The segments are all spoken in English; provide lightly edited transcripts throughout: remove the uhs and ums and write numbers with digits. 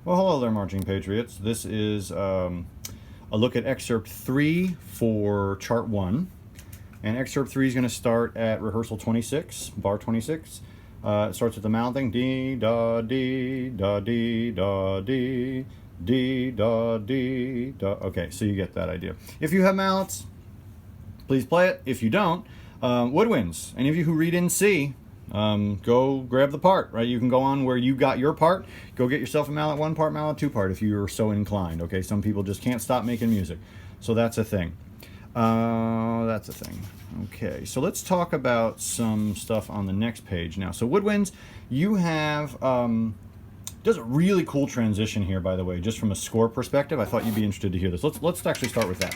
Well, hello there, Marching Patriots. This is a look at excerpt 3 for chart 1. And excerpt 3 is going to start at rehearsal 26, bar 26. It starts with the mouthing. Dee, da, dee, da, dee, da, dee, dee, da, dee, da. Okay, so you get that idea. If you have mallets, please play it. If you don't, woodwinds. Any of you who read in C, go grab the part, right? You can go on where you got your part. Go get yourself a mallet 1 part, mallet 2 part if you're so inclined. Okay, some people just can't stop making music. So that's a thing. Okay, so let's talk about some stuff on the next page now. So woodwinds, you have does a really cool transition here, by the way, just from a score perspective. I thought you'd be interested to hear this. Let's actually start with that.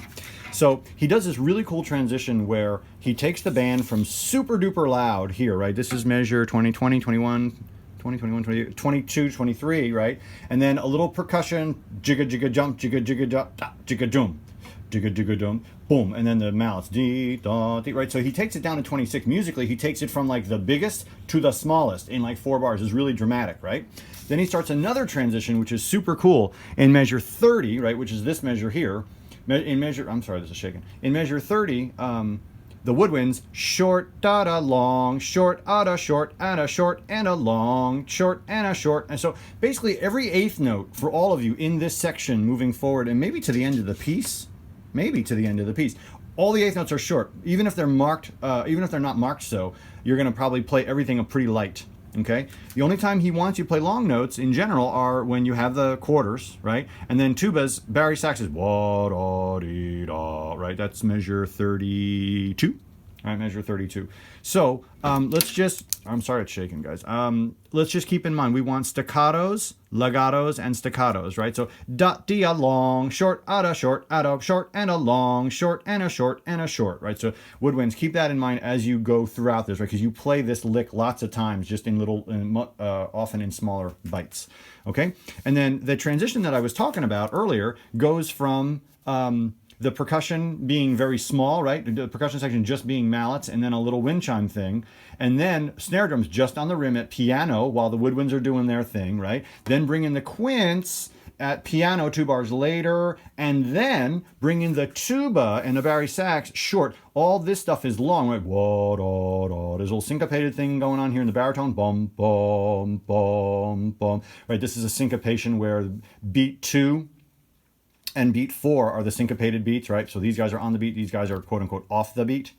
So he does this really cool transition where he takes the band from super duper loud here, right? This is measure 20, 20, 21, 20, 21, 20, 22, 23, right? And then a little percussion, jigga jigga jump, jigga jigga jump, jigga doom. Jigga jigga dum, boom, and then the mallets, dee, da, dee, right? So he takes it down to 26. Musically, he takes it from like the biggest to the smallest in like 4 bars. It's really dramatic, right? Then he starts another transition, which is super cool, in measure 30, right, which is this measure here. In measure, I'm sorry, this is shaking. In measure 30, the woodwinds, short, da, da, long, short, a short, and a short, and a long, short, and a short. And so basically every 8th note for all of you in this section moving forward, and maybe to the end of the piece, all the 8th notes are short. Even if they're marked, even if they're not marked so, you're going to probably play everything pretty light. Okay? The only time he wants you to play long notes in general are when you have the quarters, right? And then tubas, Barry sax is wah, da, dee, da, right? That's measure 32. All right, measure 32. So let's just, I'm sorry it's shaking, guys. Let's just keep in mind, we want staccatos, legatos, and staccatos, right? So da, dee, a long, short, a short, and a long, short, and a short, and a short, right? So woodwinds, keep that in mind as you go throughout this, right? Because you play this lick lots of times, just in little, often in smaller bites, okay? And then the transition that I was talking about earlier goes from the percussion being very small, right? The percussion section just being mallets and then a little wind chime thing. And then snare drums just on the rim at piano while the woodwinds are doing their thing, right? Then bring in the quints at piano 2 bars later, and then bring in the tuba and the Barry sax short. All this stuff is long, right? Wah, da, da. There's a little syncopated thing going on here in the baritone. Bum, bum, bum, bum. Right, this is a syncopation where beat 2 and beat 4 are the syncopated beats, right? So these guys are on the beat, these guys are quote unquote off the beat,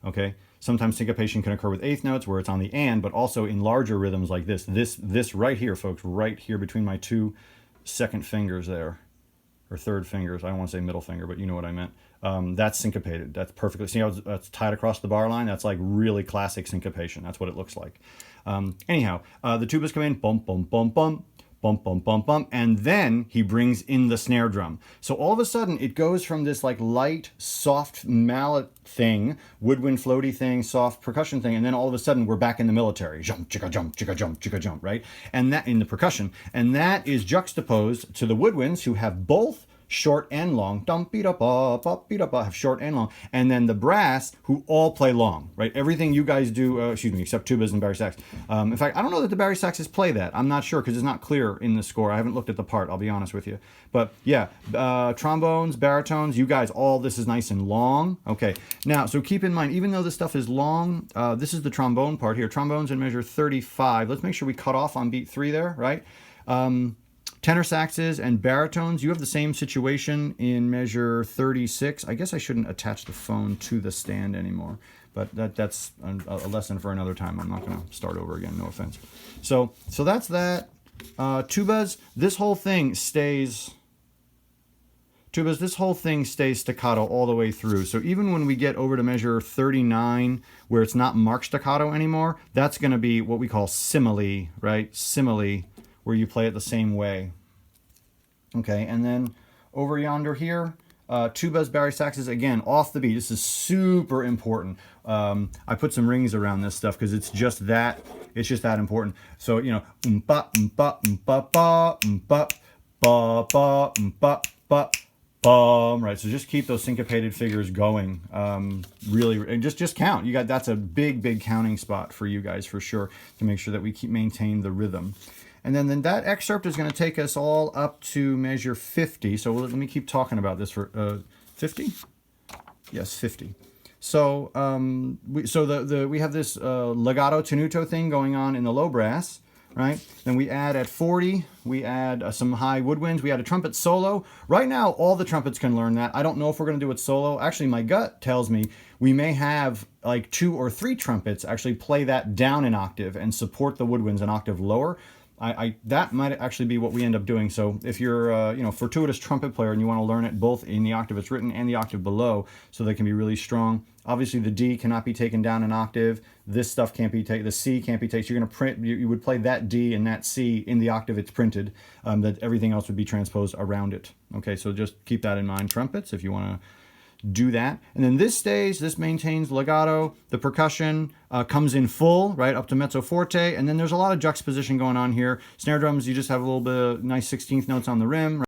okay? Sometimes syncopation can occur with 8th notes where it's on the and, but also in larger rhythms like this. This right here, folks, right here between my 2 second fingers there, or 3rd fingers, I don't want to say middle finger, but you know what I meant. That's syncopated. That's perfectly, see how that's tied across the bar line? That's like really classic syncopation. That's what it looks like. Anyhow, the tubas come in, bum, bum, bum, bum, bump, bump, bump, bump, and then he brings in the snare drum. So all of a sudden, it goes from this like light, soft mallet thing, woodwind floaty thing, soft percussion thing, and then all of a sudden we're back in the military. Jump, chicka jump, chicka jump, chicka jump, right? And that in the percussion. And that is juxtaposed to the woodwinds who have both short and long, have short and long, and then the brass who all play long, right? Everything you guys do, except tubas and Barry sax. In fact, I don't know that the Barry saxes play that. I'm not sure because it's not clear in the score. I haven't looked at the part, I'll be honest with you. But yeah, trombones, baritones, you guys, all this is nice and long. Okay, now, so keep in mind, even though this stuff is long, this is the trombone part here. Trombones in measure 35. Let's make sure we cut off on beat 3 there, right? Tenor saxes and baritones, you have the same situation in measure 36. I guess I shouldn't attach the phone to the stand anymore, but that's a lesson for another time. I'm not going to start over again, no offense. So that's that. Tubas, this whole thing stays staccato all the way through. So even when we get over to measure 39, where it's not marked staccato anymore, that's going to be what we call simile, right? Simile, where you play it the same way. Okay, and then over yonder here, tubas, Barry saxes, again, off the beat. This is super important. I put some rings around this stuff because it's just that important. So, you know, ba ba ba ba ba ba ba ba ba, right? So just keep those syncopated figures going. Really, and just count. That's a big counting spot for you guys for sure to make sure that we maintain the rhythm. And then that excerpt is going to take us all up to measure 50. So let me keep talking about this for 50? Yes, 50. So we have this legato tenuto thing going on in the low brass, right? Then we add at 40, we add some high woodwinds, we add a trumpet solo. Right now, all the trumpets can learn that. I don't know if we're going to do it solo. Actually, my gut tells me we may have like 2 or 3 trumpets actually play that down an octave and support the woodwinds an octave lower. That might actually be what we end up doing. So if you're a fortuitous trumpet player and you want to learn it both in the octave it's written and the octave below, so they can be really strong. Obviously, the D cannot be taken down an octave. This stuff can't be taken. The C can't be taken. So you're going to print. You would play that D and that C in the octave it's printed. That everything else would be transposed around it. Okay, so just keep that in mind, trumpets, if you want to do that. And then this stays, this maintains legato. The percussion comes in full, right, up to mezzo forte. And then there's a lot of juxtaposition going on here. Snare drums, you just have a little bit of nice 16th notes on the rim.